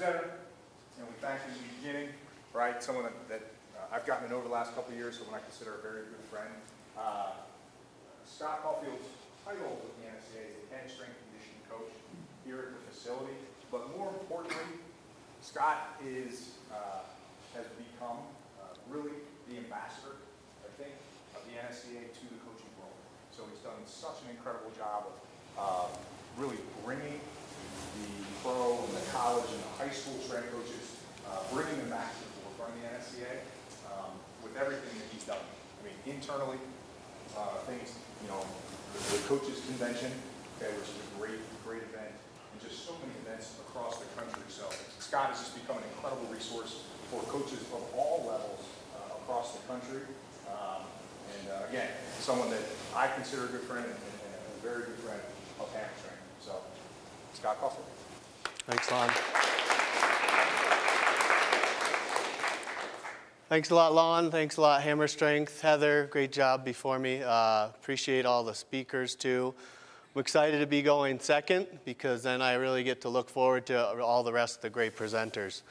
presenter, and we thanked him in the beginning, right? Someone that I've gotten to know over the last couple of years, someone I consider a very good friend. Scott Caulfield's title with the NSCA is the head strength conditioning coach here at the facility. But more importantly, Scott has become really the ambassador, I think, of the NSCA to the coaching world. So he's done such an incredible job of really bringing the pro and the college and the high school strength coaches, bringing them back to the forefront of the NSCA with everything that he's done. I mean, internally, things, you know, the coaches convention, okay, which is a great event, and just so many events across the country. So Scott has just become an incredible resource for coaches of all levels across the country. Again, someone that I consider a good friend and a very good friend of hamstring. So, Scott Caulfield. Thanks, Lon. Thanks a lot, Lon. Thanks a lot, Hammer Strength. Heather, great job before me. Appreciate all the speakers, too. I'm excited to be going second because then I really get to look forward to all the rest of the great presenters.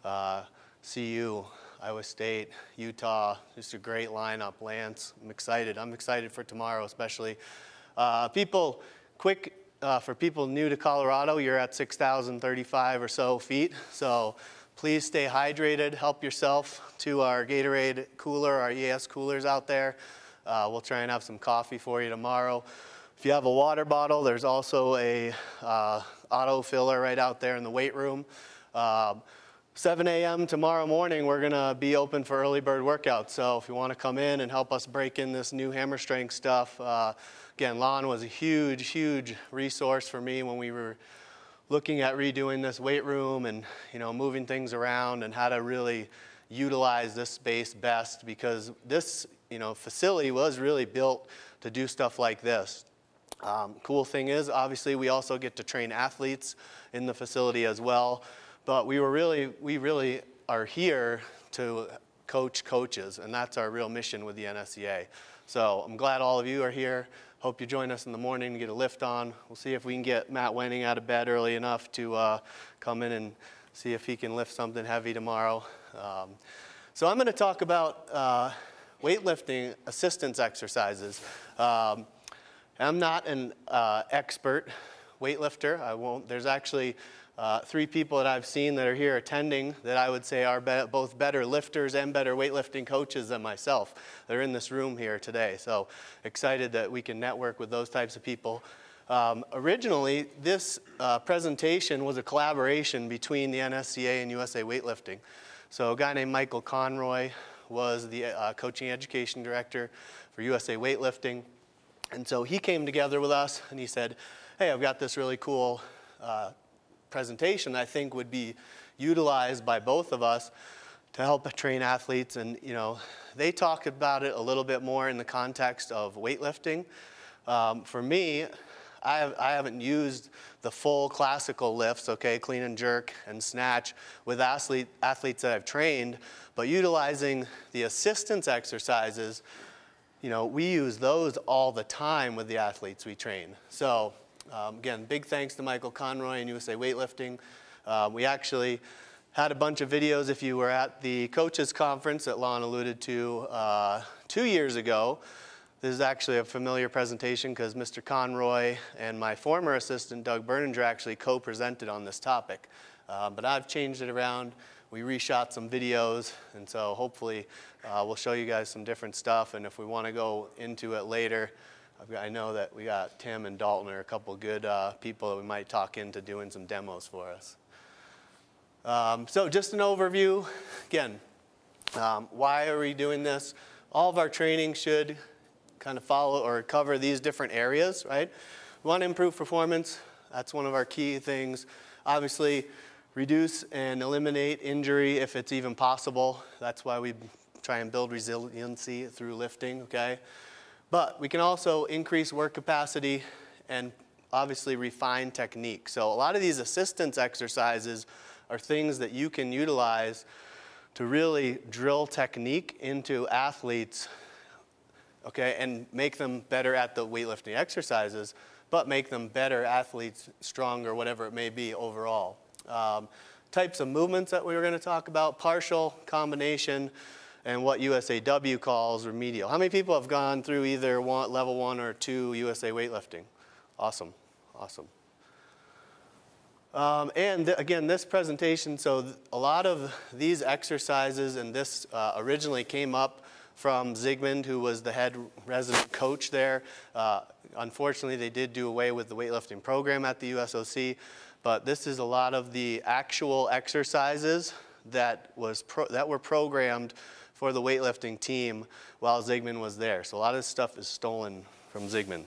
CU, Iowa State, Utah, just a great lineup. Lance, I'm excited. I'm excited for tomorrow, especially. For people new to Colorado, you're at 6,035 or so feet. So please stay hydrated. Help yourself to our Gatorade cooler, our ES coolers out there. We'll try and have some coffee for you tomorrow. If you have a water bottle, there's also a auto filler right out there in the weight room. 7 a.m. tomorrow morning, we're going to be open for early bird workouts. So if you want to come in and help us break in this new hammer strength stuff, again, Lon was a huge resource for me when we were looking at redoing this weight room and, you know, moving things around and how to really utilize this space best, because this, you know, facility was really built to do stuff like this. Cool thing is, obviously, we also get to train athletes in the facility as well. But we really are here to coach coaches, and that's our real mission with the NSCA. So I'm glad all of you are here. Hope you join us in the morning to get a lift on. We'll see if we can get Matt Wenning out of bed early enough to come in and see if he can lift something heavy tomorrow. So I'm going to talk about weightlifting assistance exercises. I'm not an expert weightlifter. There's actually 3 people that I've seen that are here attending that I would say are both better lifters and better weightlifting coaches than myself. They're in this room here today. So excited that we can network with those types of people. Originally, this presentation was a collaboration between the NSCA and USA Weightlifting. So a guy named Michael Conroy was the coaching education director for USA Weightlifting. And so he came together with us and he said, hey, I've got this really cool presentation I think would be utilized by both of us to help train athletes. And, you know, they talk about it a little bit more in the context of weightlifting. For me, I haven't used the full classical lifts, okay, clean and jerk and snatch with athletes that I've trained, but utilizing the assistance exercises, you know, we use those all the time with the athletes we train. So again, big thanks to Michael Conroy and USA Weightlifting. We actually had a bunch of videos. If you were at the coaches conference that Lon alluded to 2 years ago, this is actually a familiar presentation because Mr. Conroy and my former assistant, Doug Berninger, actually co-presented on this topic. But I've changed it around. We reshot some videos, and so hopefully we'll show you guys some different stuff. And if we want to go into it later, I know that we got Tim and Dalton are a couple good people that we might talk into doing some demos for us. So just an overview. Again, why are we doing this? All of our training should kind of follow or cover these different areas, right? We want to improve performance. That's one of our key things. Obviously, reduce and eliminate injury if it's even possible. That's why we try and build resiliency through lifting, okay? But we can also increase work capacity and obviously refine technique. So a lot of these assistance exercises are things that you can utilize to really drill technique into athletes, okay, and make them better at the weightlifting exercises, but make them better athletes, stronger, whatever it may be overall. types of movements that we were going to talk about: partial, combination, and what USAW calls remedial. How many people have gone through either level 1 or 2 USA weightlifting? Awesome, awesome. Again, this presentation, so a lot of these exercises, and this originally came up from Zygmunt, who was the head resident coach there. Unfortunately, they did do away with the weightlifting program at the USOC, but this is a lot of the actual exercises that were programmed for the weightlifting team while Zygmunt was there. So a lot of this stuff is stolen from Zygmunt.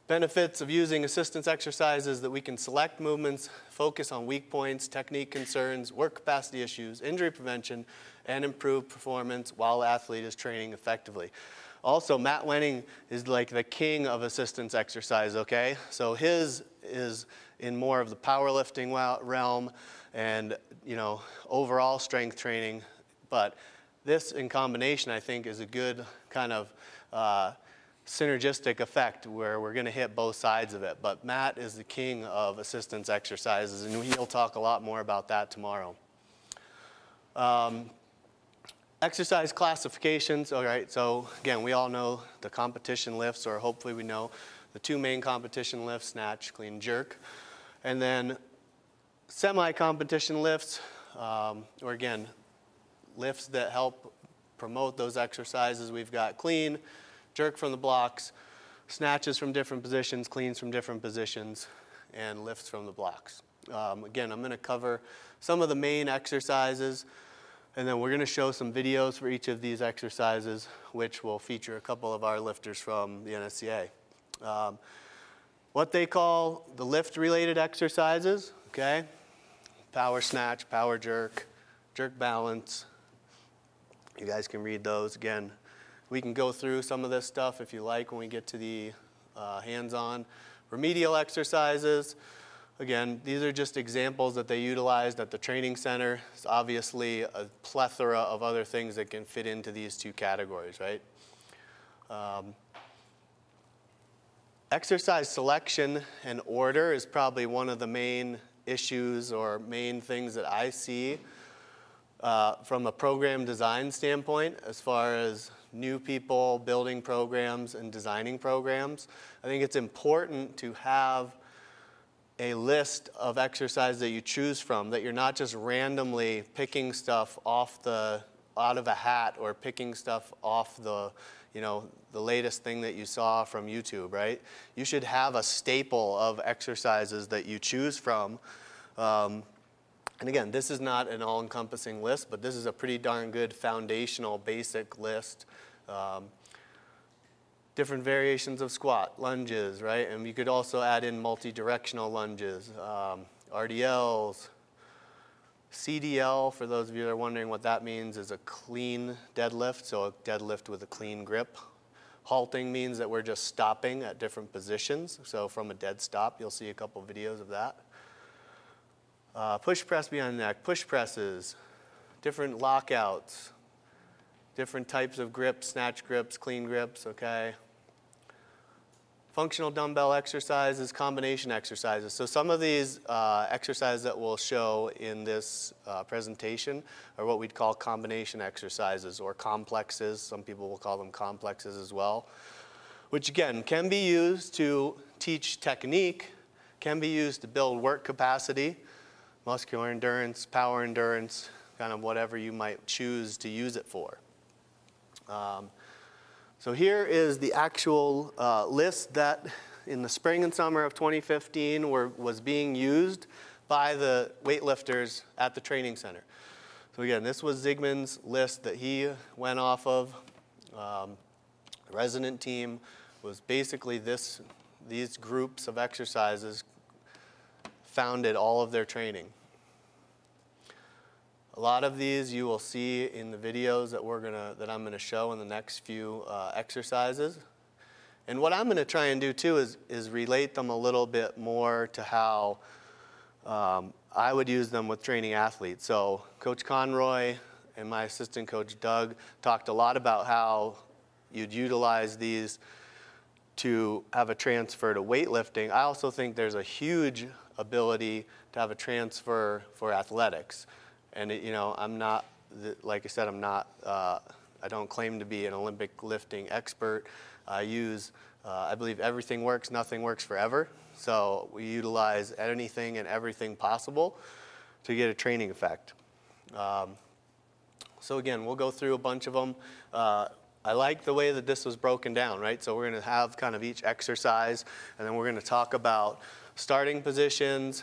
Benefits of using assistance exercises: that we can select movements, focus on weak points, technique concerns, work capacity issues, injury prevention, and improve performance while the athlete is training effectively. Also, Matt Wenning is like the king of assistance exercise, okay? So his is in more of the powerlifting realm and, you know, overall strength training. But this in combination, I think, is a good kind of synergistic effect where we're going to hit both sides of it. But Matt is the king of assistance exercises, and he'll talk a lot more about that tomorrow. Exercise classifications. All right, so again, we all know the competition lifts, or hopefully we know the 2 main competition lifts: snatch, clean, jerk. And then semi-competition lifts, or again, lifts that help promote those exercises. We've got clean, jerk from the blocks, snatches from different positions, cleans from different positions, and lifts from the blocks. Again, I'm going to cover some of the main exercises, and then we're going to show some videos for each of these exercises, which will feature a couple of our lifters from the NSCA. What they call the lift-related exercises, okay? Power snatch, power jerk, jerk balance. You guys can read those. Again, we can go through some of this stuff if you like when we get to the hands-on. Remedial exercises. Again, these are just examples that they utilized at the training center. It's obviously a plethora of other things that can fit into these 2 categories, right? Exercise selection and order is probably one of the main issues or main things that I see from a program design standpoint, as far as new people building programs and designing programs. I think it's important to have a list of exercises that you choose from, that you're not just randomly picking stuff out of a hat, or picking stuff off the, you know, the latest thing that you saw from YouTube, right? You should have a staple of exercises that you choose from. And again, this is not an all-encompassing list, but this is a pretty darn good foundational basic list. Different variations of squat, lunges, right? And you could also add in multi-directional lunges, RDLs. CDL, for those of you that are wondering what that means, is a clean deadlift, so a deadlift with a clean grip. Halting means that we're just stopping at different positions. So from a dead stop, you'll see a couple videos of that. Push press behind the neck, push presses, different lockouts, different types of grips, snatch grips, clean grips, okay? Functional dumbbell exercises, combination exercises. So some of these exercises that we'll show in this presentation are what we'd call combination exercises, or complexes. Some people will call them complexes as well, which again can be used to teach technique, can be used to build work capacity, muscular endurance, power endurance, kind of whatever you might choose to use it for. So here is the actual list that in the spring and summer of 2015 was being used by the weightlifters at the training center. So again, this was Zygmunt's list that he went off of. The resident team was basically these groups of exercises founded all of their training. A lot of these you will see in the videos that I'm gonna show in the next few exercises. And what I'm gonna try and do too is relate them a little bit more to how I would use them with training athletes. So Coach Conroy and my assistant coach Doug talked a lot about how you'd utilize these to have a transfer to weightlifting. I also think there's a huge ability to have a transfer for athletics. And I'm not, like I said, I don't claim to be an Olympic lifting expert. I believe everything works, nothing works forever. So we utilize anything and everything possible to get a training effect. So again, we'll go through a bunch of them. I like the way that this was broken down, right? So we're going to have kind of each exercise, and then we're going to talk about starting positions,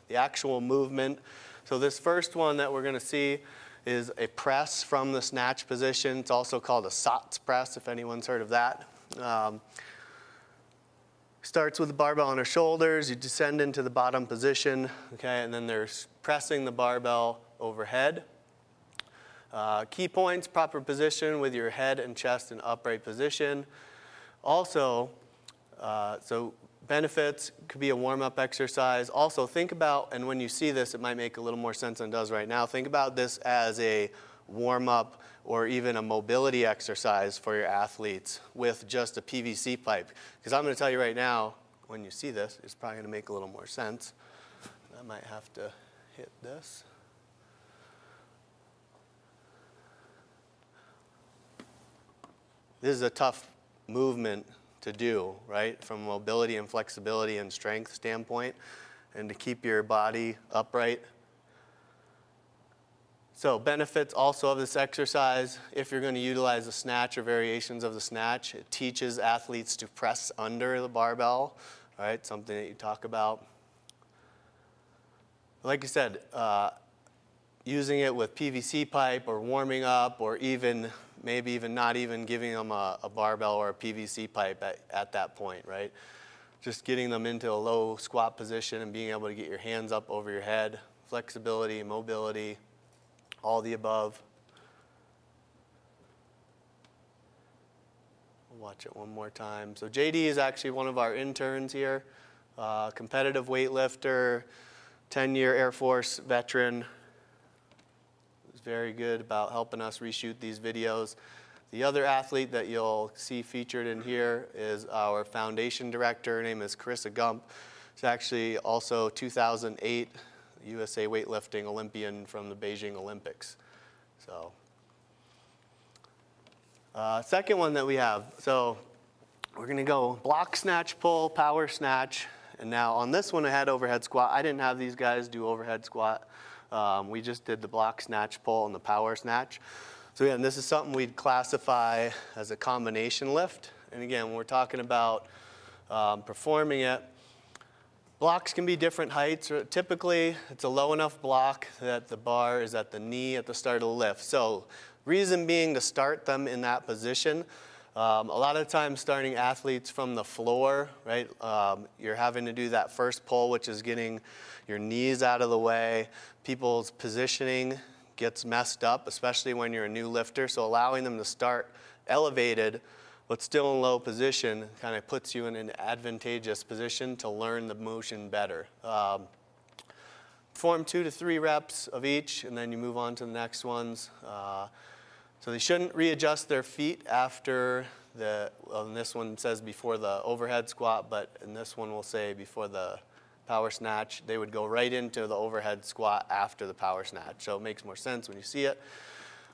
the actual movement. So this first one that we're going to see is a press from the snatch position. It's also called a SOTS press, if anyone's heard of that. Starts with the barbell on our shoulders. You descend into the bottom position, okay, and then there's pressing the barbell overhead. Key points, proper position with your head and chest in upright position. Also, so benefits could be a warm-up exercise. Also, think about, and when you see this, it might make a little more sense than it does right now. Think about this as a warm-up or even a mobility exercise for your athletes with just a PVC pipe. Because I'm going to tell you right now, when you see this, it's probably going to make a little more sense. I might have to hit this. This is a tough movement to do, right? From mobility and flexibility and strength standpoint, and to keep your body upright. So benefits also of this exercise, if you're going to utilize the snatch or variations of the snatch, it teaches athletes to press under the barbell, right? Something that you talk about. Like I said, using it with PVC pipe or warming up, or even maybe even not even giving them a barbell or a PVC pipe at that point, right? Just getting them into a low squat position and being able to get your hands up over your head, flexibility, mobility, all the above. We'll watch it one more time. So JD is actually one of our interns here, competitive weightlifter, 10-year Air Force veteran. Very good about helping us reshoot these videos. The other athlete that you'll see featured in here is our foundation director. Her name is Carissa Gump. She's actually also 2008 USA weightlifting Olympian from the Beijing Olympics. So, second one that we have. So we're going to go block, snatch, pull, power snatch. And now on this one, I had overhead squat. I didn't have these guys do overhead squat. We just did the block, snatch, pull, and the power snatch. So again, this is something we'd classify as a combination lift. And again, when we're talking about performing it, blocks can be different heights. Typically, it's a low enough block that the bar is at the knee at the start of the lift. So reason being to start them in that position. A lot of times starting athletes from the floor, right? You're having to do that first pull, which is getting your knees out of the way. People's positioning gets messed up, especially when you're a new lifter. So allowing them to start elevated, but still in low position, kind of puts you in an advantageous position to learn the motion better. Perform 2 to 3 reps of each, and then you move on to the next ones. So they shouldn't readjust their feet after well, in this one says before the overhead squat, but in this one we'll say before the power snatch. They would go right into the overhead squat after the power snatch. So it makes more sense when you see it.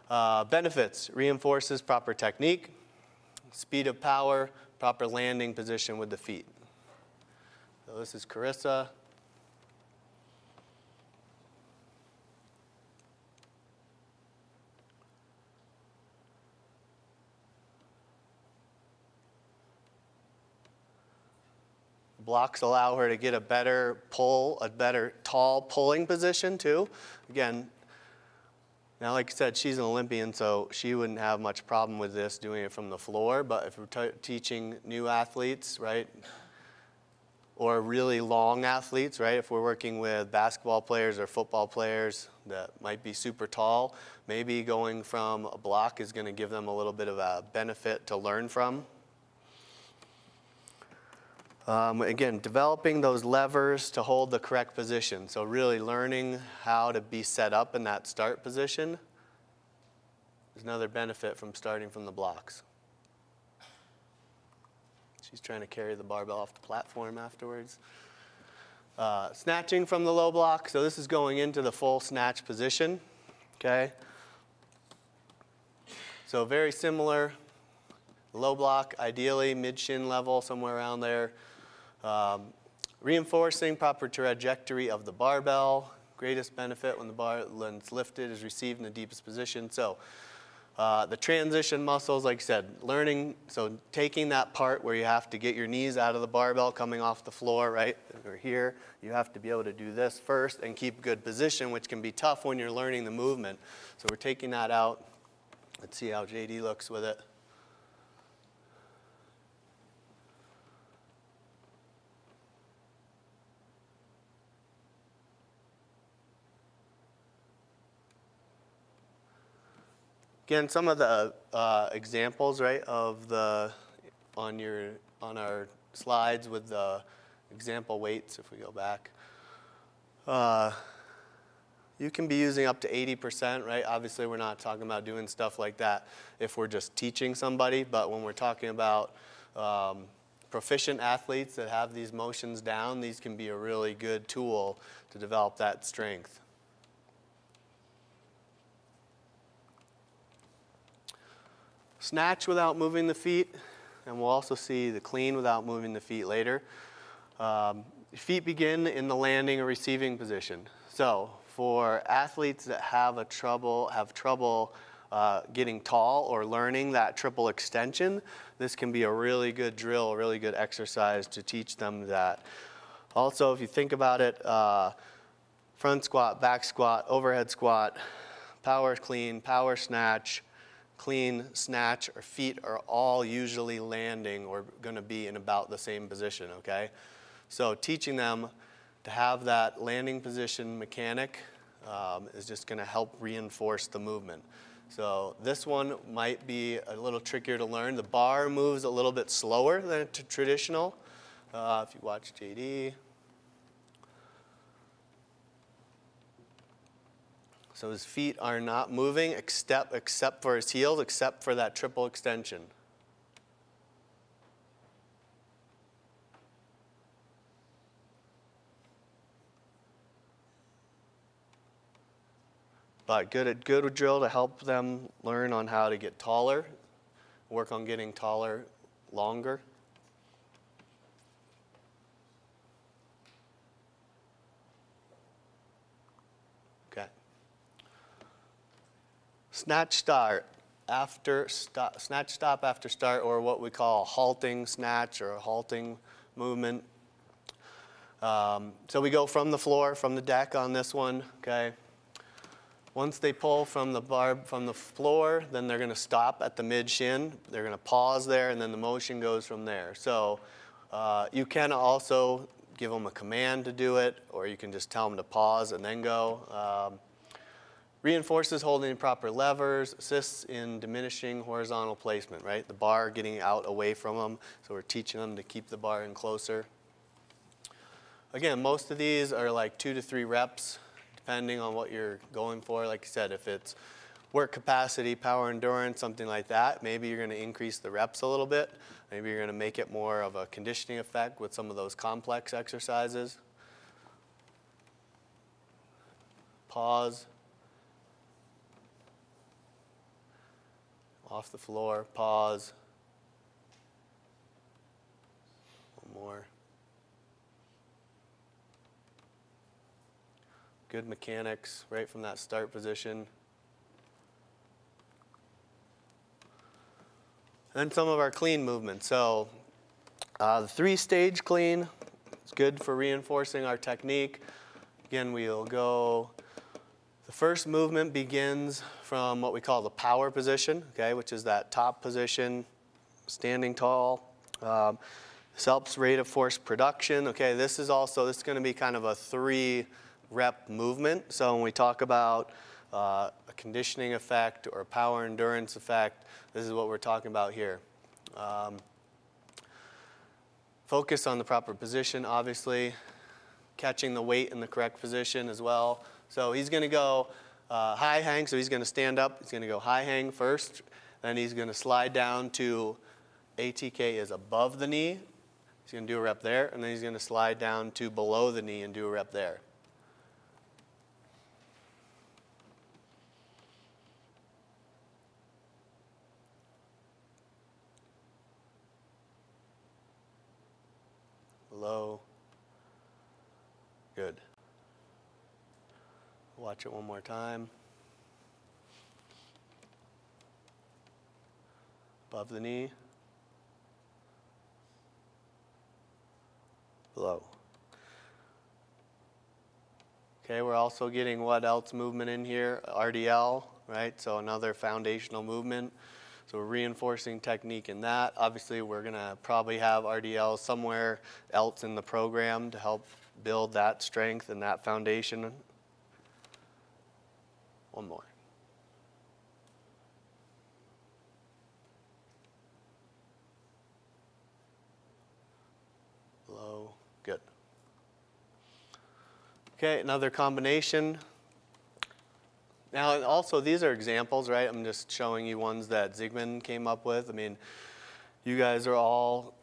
Benefits, reinforces proper technique, speed of power, proper landing position with the feet. So this is Carissa. Blocks allow her to get a better pull, a better tall pulling position too. Again, now like I said, she's an Olympian, so she wouldn't have much problem with this doing it from the floor. But if we're teaching new athletes, right, or really long athletes, right, if we're working with basketball players or football players that might be super tall, maybe going from a block is going to give them a little bit of a benefit to learn from. Again, developing those levers to hold the correct position. So really learning how to be set up in that start position is another benefit from starting from the blocks. She's trying to carry the barbell off the platform afterwards. Snatching from the low block, so this is going into the full snatch position, okay? So very similar, low block, ideally mid-shin level, somewhere around there. Reinforcing proper trajectory of the barbell. Greatest benefit when when it's lifted is received in the deepest position. So the transition muscles, like I said, learning, so taking that part where you have to get your knees out of the barbell coming off the floor, right? Or here, you have to be able to do this first and keep good position, which can be tough when you're learning the movement. So we're taking that out. Let's see how JD looks with it. Again, some of the examples, right, of the on our slides with the example weights. If we go back, you can be using up to 80%, right? Obviously, we're not talking about doing stuff like that if we're just teaching somebody, but when we're talking about proficient athletes that have these motions down, these can be a really good tool to develop that strength. Snatch without moving the feet, and we'll also see the clean without moving the feet later. Feet begin in the landing or receiving position. So for athletes that have trouble getting tall or learning that triple extension, this can be a really good drill, a really good exercise to teach them that. Also, if you think about it, front squat, back squat, overhead squat, power clean, power snatch, clean, snatch, or feet are all usually landing or going to be in about the same position, okay? So teaching them to have that landing position mechanic is just going to help reinforce the movement. So this one might be a little trickier to learn. The bar moves a little bit slower than traditional. If you watch JD. So his feet are not moving except for his heels, except for that triple extension. But good drill to help them learn on how to get taller, work on getting taller longer. Okay. Snatch stop after start, or what we call a halting snatch or a halting movement. So we go from the floor, from the deck on this one, okay? Once they pull from the floor, then they're going to stop at the mid-shin. They're going to pause there, and then the motion goes from there. So you can also give them a command to do it, or you can just tell them to pause and then go. Reinforces holding proper levers, assists in diminishing horizontal placement, right? The bar getting out away from them, so we're teaching them to keep the bar in closer. Again, most of these are like 2 to 3 reps, depending on what you're going for. Like I said, if it's work capacity, power endurance, something like that, maybe you're going to increase the reps a little bit. Maybe you're going to make it more of a conditioning effect with some of those complex exercises. Pause. Off the floor, pause. One more. Good mechanics right from that start position. And then some of our clean movements. So the 3-stage clean is good for reinforcing our technique. Again, we'll go, the first movement begins from what we call the power position, okay, which is that top position, standing tall. This helps rate of force production. Okay, this is going to be kind of a 3-rep movement. So when we talk about a conditioning effect or a power endurance effect, this is what we're talking about here. Focus on the proper position, obviously. Catching the weight in the correct position as well. So he's going to go high hang, so he's going to stand up. He's going to go high hang first. Then he's going to slide down to ATK is above the knee. He's He's going to do a rep there, and then he's going to slide down to below the knee and do a rep there. Below. Good. Watch it one more time. Above the knee. Below. Okay, we're also getting what else movement in here? RDL, right? So another foundational movement. So we're reinforcing technique in that. Obviously, we're going to probably have RDL somewhere else in the program to help build that strength and that foundation. One more. Below. Good. Okay, another combination. Now, also, these are examples, right? I'm just showing you ones that Zygmunt came up with. I mean, you guys are all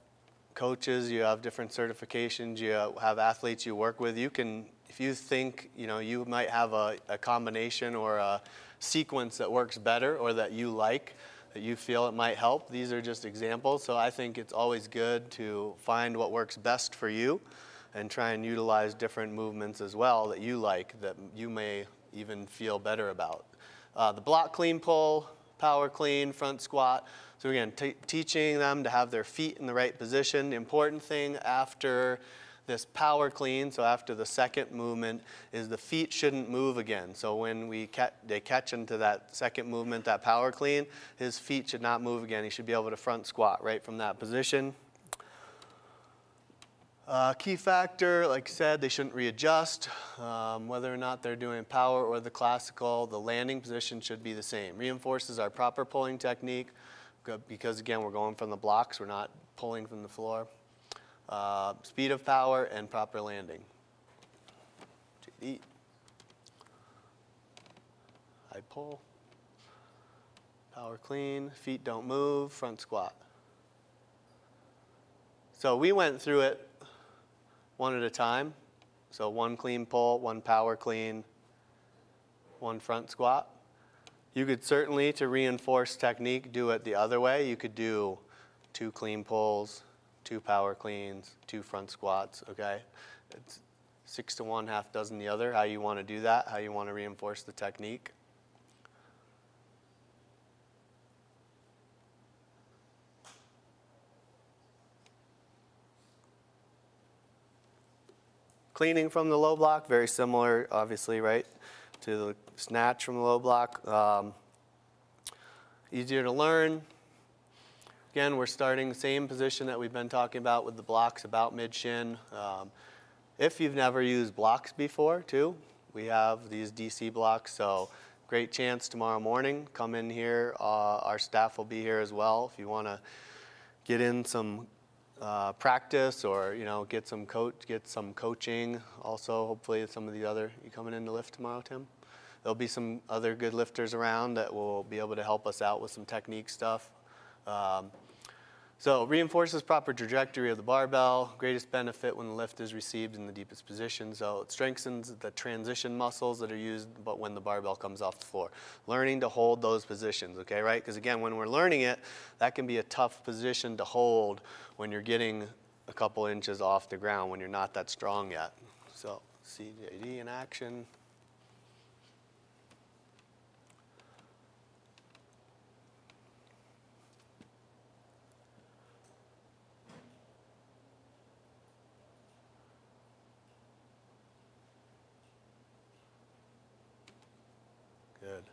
coaches. You have different certifications. You have athletes you work with. You can, if you think, you might have a combination or a sequence that works better or that you like, that you feel it might help. These are just examples. So I think it's always good to find what works best for you and try and utilize different movements as well that you like, that you may even feel better about. The block clean pull, power clean, front squat. So again, teaching them to have their feet in the right position. The important thing after this power clean, so after the second movement, is the feet shouldn't move again. So when they catch into that second movement, that power clean, his feet should not move again. He should be able to front squat right from that position. Key factor, like I said, they shouldn't readjust. Whether or not they're doing power or the classical, the landing position should be the same. Reinforces our proper pulling technique because, again, we're going from the blocks. We're not pulling from the floor. Speed of power and proper landing. JD. High pull. Power clean. Feet don't move. Front squat. So we went through it one at a time. So one clean pull, one power clean, one front squat. You could certainly, to reinforce technique, do it the other way. You could do 2 clean pulls, 2 power cleans, 2 front squats, okay? It's 6 to 1, half dozen the other, how you want to do that, how you want to reinforce the technique. Cleaning from the low block, very similar, obviously, right, to the snatch from the low block. Easier to learn. Again, we're starting the same position that we've been talking about with the blocks, about mid-shin. If you've never used blocks before, too, we have these DC blocks, so great chance tomorrow morning. Come in here. Our staff will be here as well if you want to get in some practice or get some coaching. Also, hopefully some of the other, you coming in to lift tomorrow, Tim? There'll be some other good lifters around that will be able to help us out with some technique stuff. So reinforces proper trajectory of the barbell. Greatest benefit when the lift is received in the deepest position. So it strengthens the transition muscles that are used but when the barbell comes off the floor. Learning to hold those positions, okay, right? Because again, when we're learning it, that can be a tough position to hold when you're getting a couple inches off the ground, when you're not that strong yet. So CJD in action. Good.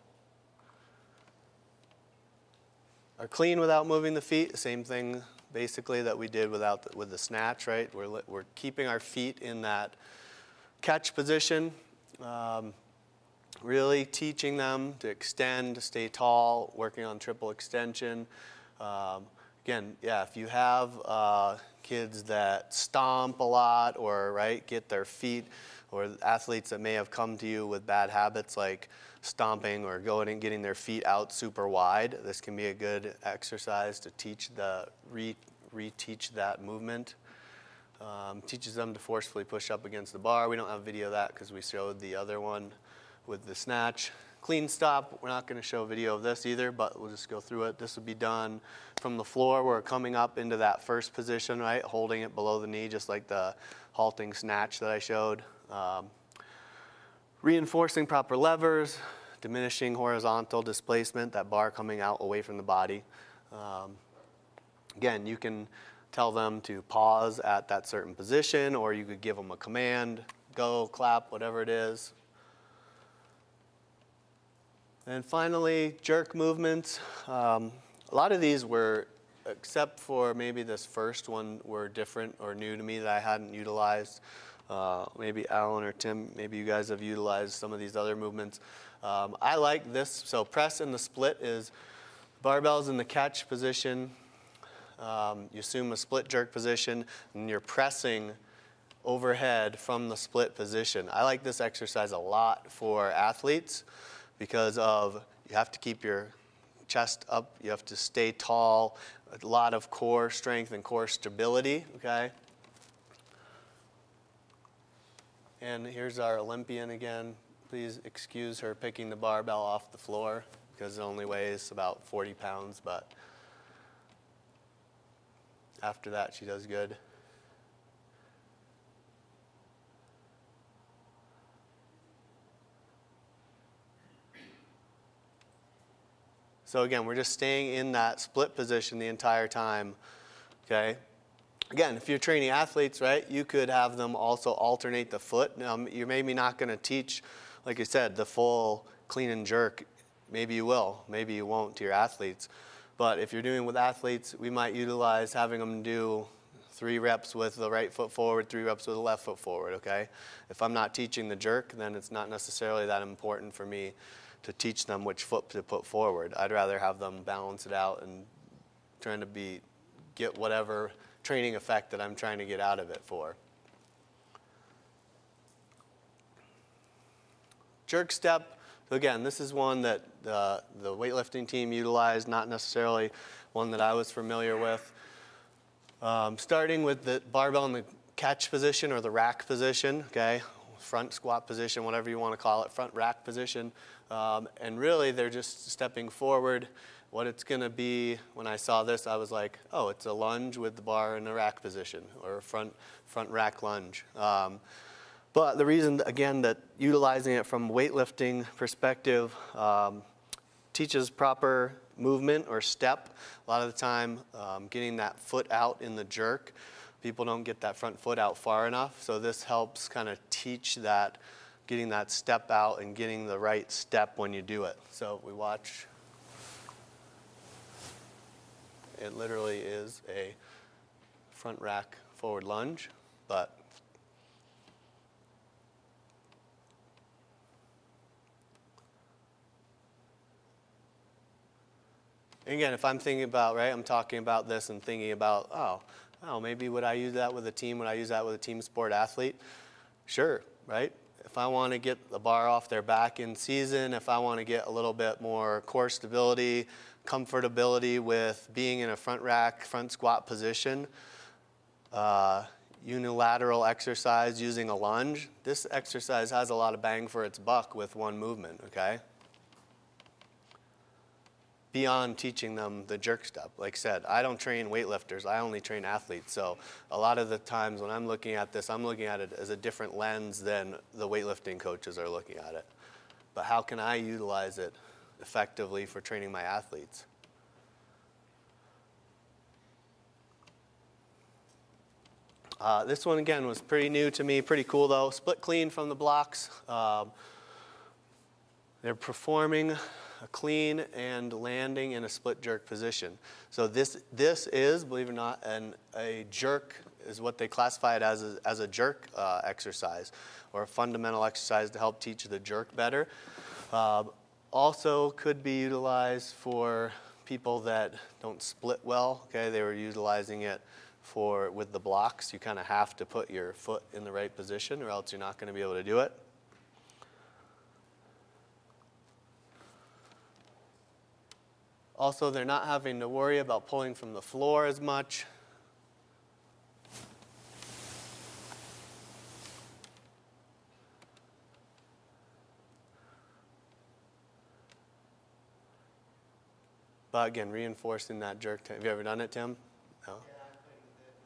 Our clean without moving the feet, the same thing basically that we did with the snatch, right? We're keeping our feet in that catch position, really teaching them to extend, to stay tall, working on triple extension. Again, yeah, if you have kids that stomp a lot or, right, get their feet, or athletes that may have come to you with bad habits like stomping or going and getting their feet out super wide, this can be a good exercise to teach reteach that movement. Teaches them to forcefully push up against the bar. We don't have video of that because we showed the other one with the snatch. Clean stop, we're not going to show a video of this either, but we'll just go through it. This would be done from the floor. We're coming up into that first position, right, holding it below the knee, just like the halting snatch that I showed. Reinforcing proper levers, diminishing horizontal displacement, that bar coming out away from the body. Again, you can tell them to pause at that certain position, or you could give them a command, go, clap, whatever it is. And finally, jerk movements. A lot of these were, except for maybe this first one, were different or new to me that I hadn't utilized. Maybe Alan or Tim, maybe you guys have utilized some of these other movements. I like this. So press and the split is barbells in the catch position. You assume a split jerk position, and you're pressing overhead from the split position. I like this exercise a lot for athletes because of you have to keep your chest up, you have to stay tall, a lot of core strength and core stability, okay? And here's our Olympian again. Please excuse her picking the barbell off the floor because it only weighs about 40 pounds, but after that, she does good. So again, we're just staying in that split position the entire time, okay? Again, if you're training athletes, right, you could have them also alternate the foot. You're maybe not going to teach, like I said, the full clean and jerk. Maybe you will, maybe you won't to your athletes. But if you're doing with athletes, we might utilize having them do 3 reps with the right foot forward, 3 reps with the left foot forward, okay? If I'm not teaching the jerk, then it's not necessarily that important for me to teach them which foot to put forward. I'd rather have them balance it out and trying to get whatever training effect that I'm trying to get out of it for. Jerk step. So again, this is one that the weightlifting team utilized, not necessarily one that I was familiar with. Starting with the barbell in the catch position or the rack position, okay? Front squat position, whatever you want to call it, front rack position. And really, they're just stepping forward. What it's going to be, when I saw this, I was like, oh, it's a lunge with the bar in the rack position, or a front rack lunge. But the reason, again, that utilizing it from weightlifting perspective teaches proper movement or step. A lot of the time, getting that foot out in the jerk, people don't get that front foot out far enough. So this helps kind of teach that, getting that step out and getting the right step when you do it. So we watch. It literally is a front rack forward lunge, but again, if I'm thinking about, right, I'm talking about this and thinking about, oh, maybe would I use that with a team? Would I use that with a team sport athlete? Sure, right? If I want to get the bar off their back in season, if I want to get a little bit more core stability, comfortability with being in a front rack, front squat position, unilateral exercise using a lunge, this exercise has a lot of bang for its buck with one movement, okay? Beyond teaching them the jerk step. Like I said, I don't train weightlifters, I only train athletes. So a lot of the times when I'm looking at this, I'm looking at it as a different lens than the weightlifting coaches are looking at it. But how can I utilize it effectively for training my athletes? This one, again, was pretty new to me, pretty cool though. Split clean from the blocks. They're performing a clean and landing in a split jerk position. So this is, believe it or not, a jerk is what they classify it as a jerk exercise, or a fundamental exercise to help teach the jerk better. Also could be utilized for people that don't split well. Okay, they were utilizing it with the blocks. You kind of have to put your foot in the right position or else you're not going to be able to do it. Also, they're not having to worry about pulling from the floor as much. But again, reinforcing that jerk. Have you ever done it, Tim? No? Yeah, I played with it.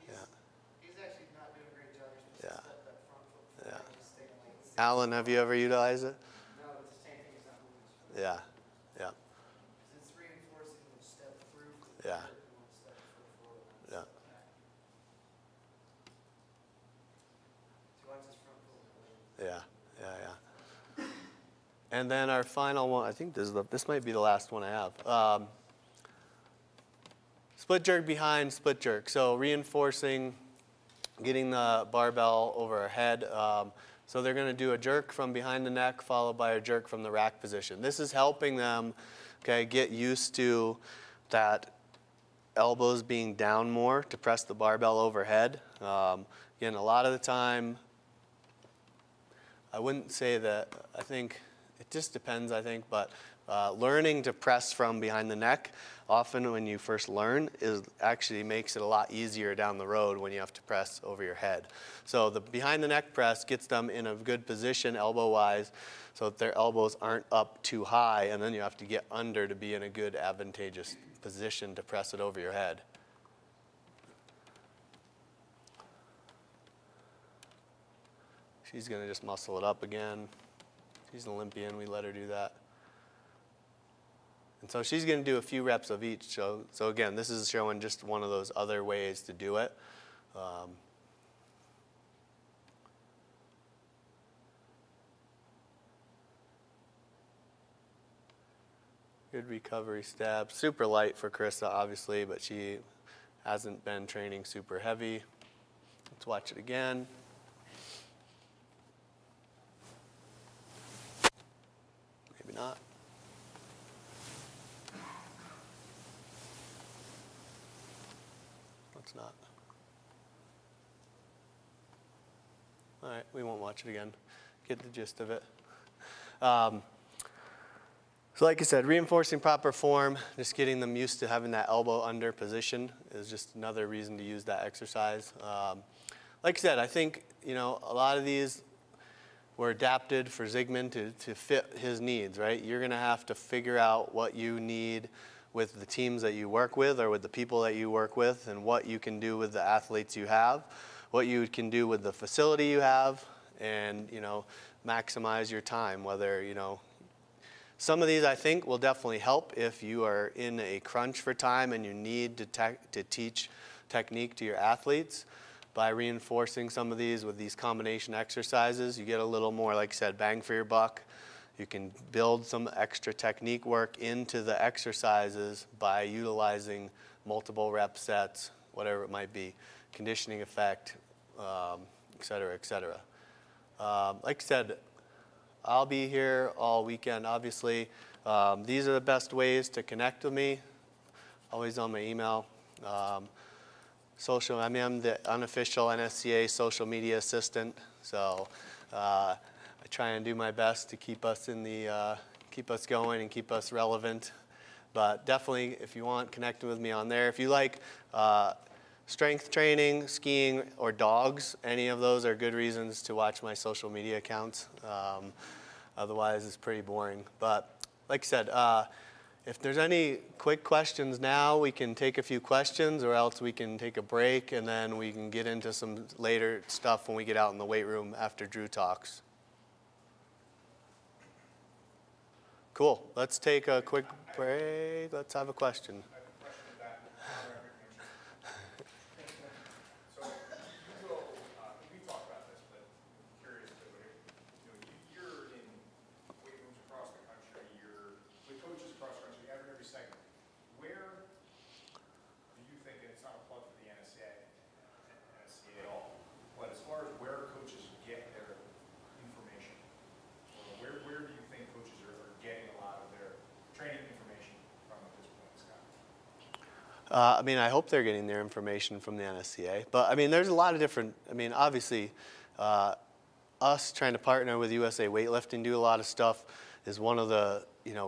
He's actually not doing a great job. He's supposed to step that front foot forward and just stay in like 6. Alan, have you ever utilized it? No, it's the same thing. He's not moving his foot. Yeah, yeah, Because it's reinforcing the step through for the Yeah. jerk and one step foot forward. yeah. So watch his front foot. Yeah, yeah, yeah. And then our final one, I think this might be the last one I have. Split jerk behind split jerk. So reinforcing, getting the barbell over our head. So they're going to do a jerk from behind the neck followed by a jerk from the rack position. This is helping them, okay, get used to that elbows being down more to press the barbell overhead. Again, a lot of the time, I wouldn't say that, I think, it just depends, I think, but learning to press from behind the neck, often when you first learn, actually makes it a lot easier down the road when you have to press over your head. So the behind the neck press gets them in a good position elbow-wise so that their elbows aren't up too high, and then you have to get under to be in a good advantageous position to press it over your head. She's going to just muscle it up again. She's an Olympian. We let her do that. And so she's going to do a few reps of each. So again, this is showing just one of those other ways to do it. Good recovery step. Super light for Carissa, obviously, but she hasn't been training super heavy. Let's watch it again. Maybe not. Let's not. All right, we won't watch it again. Get the gist of it. So like I said, reinforcing proper form, just getting them used to having that elbow under position is just another reason to use that exercise. Like I said, I think, a lot of these were adapted for Zygmunt to fit his needs, right? You're going to have to figure out what you need with the teams that you work with or with the people that you work with, and what you can do with the athletes you have, what you can do with the facility you have, and, maximize your time, whether, some of these I think will definitely help if you are in a crunch for time and you need to teach technique to your athletes. By reinforcing some of these with these combination exercises, you get a little more, like I said, bang for your buck. You can build some extra technique work into the exercises by utilizing multiple rep sets, whatever it might be, conditioning effect, et cetera, et cetera. Like I said, I'll be here all weekend, obviously. These are the best ways to connect with me, always on my email. I'm the unofficial NSCA social media assistant, so I try and do my best to keep us keep us going and keep us relevant. But definitely, if you want, connect with me on there. If you like strength training, skiing, or dogs, any of those are good reasons to watch my social media accounts. Otherwise, it's pretty boring. But like I said, if there's any quick questions now, we can take a few questions, or else we can take a break, and then we can get into some later stuff when we get out in the weight room after Drew talks. Cool. Let's take a quick break. Let's have a question. I hope they're getting their information from the NSCA. But, there's a lot of different, obviously, us trying to partner with USA Weightlifting, do a lot of stuff is one of the,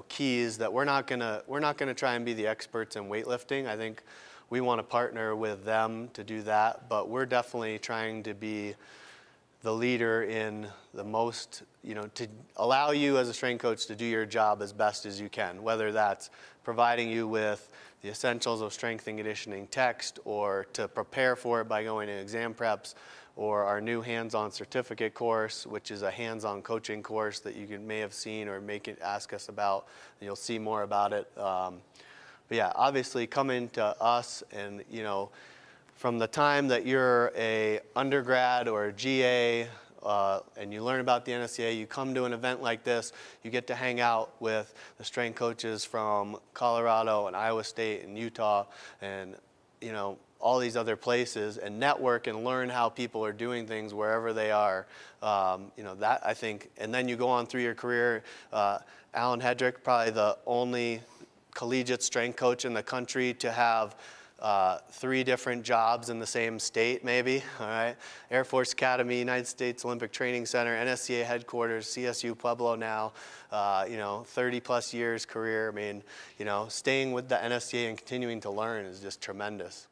keys that we're not gonna try and be the experts in weightlifting. I think we want to partner with them to do that, but we're definitely trying to be the leader in the most you know, to allow you as a strength coach to do your job as best as you can, whether that's providing you with the essentials of strength and conditioning text, or to prepare for it by going to exam preps, or our new hands-on certificate course, which is a hands-on coaching course that you may have seen or ask us about, and you'll see more about it. But yeah, obviously coming to us, and you know, from the time that you're a undergrad or a GA, and you learn about the NSCA, you come to an event like this, you get to hang out with the strength coaches from Colorado and Iowa State and Utah and, you know, all these other places, and network and learn how people are doing things wherever they are. You know, that I think, and then you go on through your career. Alan Hedrick, probably the only collegiate strength coach in the country to have 3 different jobs in the same state, maybe, all right? Air Force Academy, United States Olympic Training Center, NSCA headquarters, CSU Pueblo now, you know, 30+ years career. I mean, you know, staying with the NSCA and continuing to learn is just tremendous.